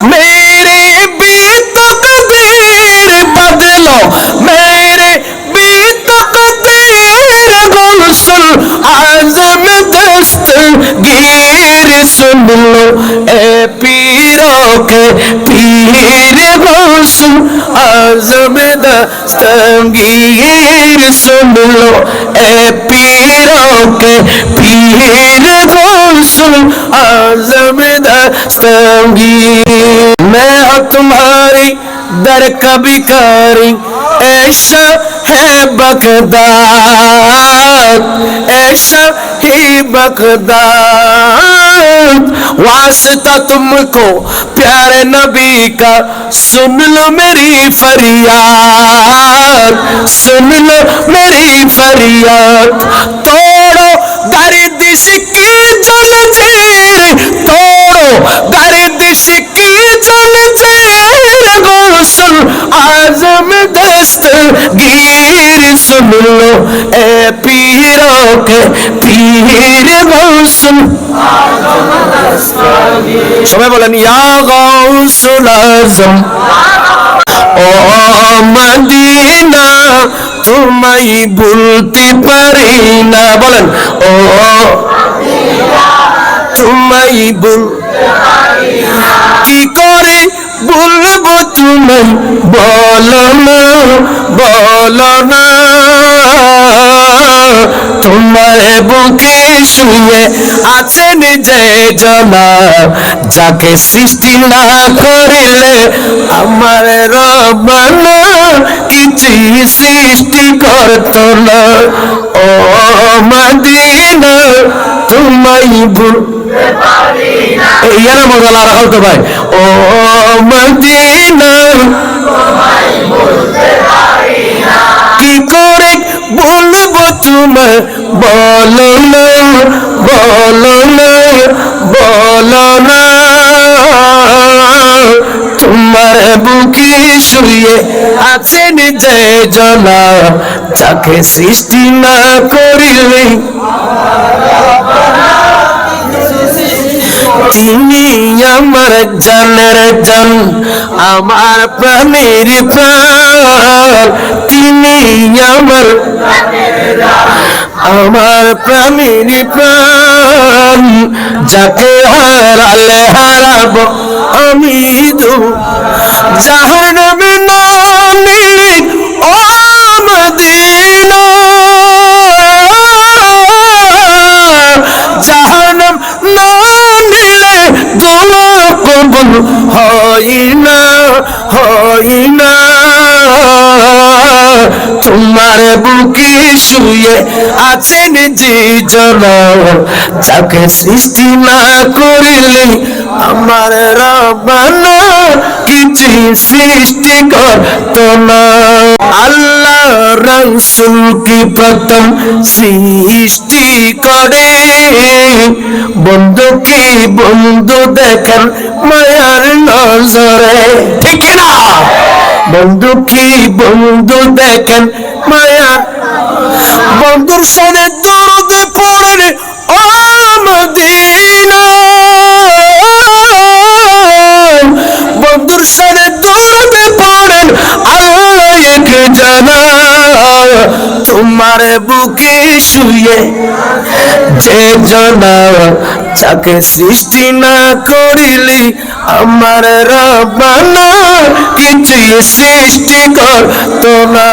मेरे भी तकदीर बदलो मेरे भी तकदीर गुलशन आज़म दस्तगीर सुन लो ए पीरों के पीर गुलशन आज़म दस्तगीर सुन लो ए पीरों के पीर गुलशन आज़म दस्तगीर। मैं तुम्हारी दर कभी कारी ऐशा है बगदाद ऐशा ही बगदाद वास्ता तुमको प्यारे नबी का सुन लो मेरी फरियाद सुन लो मेरी फरियाद तोड़ो गर्दिश की जंजीर तोड़ो गर्दिश की जंजीर गुलशन आज़म दस्तगीर सुन लो ए पीरों के पीर गुलशन সবাই বলেন ইয়া গাউসুল আজম ও মদিনা তোমায় ভুলতে পারি না বলেন ও তোমায় ভুলতে পারি না কি করে ভুলবো তোমায় বলো না তোমার বুকে শুয়ে আছেন যে জনা যাকে সৃষ্টি না করিলে আমার রব্বানা কিছুই সৃষ্টি করতো না ও মদিনা তোমায় ভুলতে পারি না ইয়ার মজা লাগা হতো ভাই ও মদিনা তোমায় ভুলতে পারি না কি করে বলবো তোমার বলো না তোমার বুকে শুয়ে আছেন যে জনা যাকে সৃষ্টি না করিলে তিনি আমার জানের জান আমার প্রাণের প্রাণ তিনি আমার প্রাণের প্রাণ যাকে হারালে হারাবো আমি জাহান্নামে না নিলে ও মদিনা জাহান্নাম না নিলে দোয়া কবুল হয় না তোমার বুকে শুয়ে আছেন যে জনা যাকে সৃষ্টি না করিলে আমার রব্বানা কিছু সৃষ্টি করতো না আল্লাহ রাসূল কি প্রথম সৃষ্টি করে বন্ধুকে বন্ধু দেখেন মায়ার নজরে ঠিক না বন্ধু কি বন্ধু দেখেন মায়া বন্ধুর সাথে দরদ পড়েন ও মদিনা বন্ধুর সাথে দরদ পড়েন আল্লাহ এক জানা তোমার বুকে শুয়ে যে জানা যাকে সৃষ্টি না করিলি আমার রব্বানা কিছুই সৃষ্টি করতো না।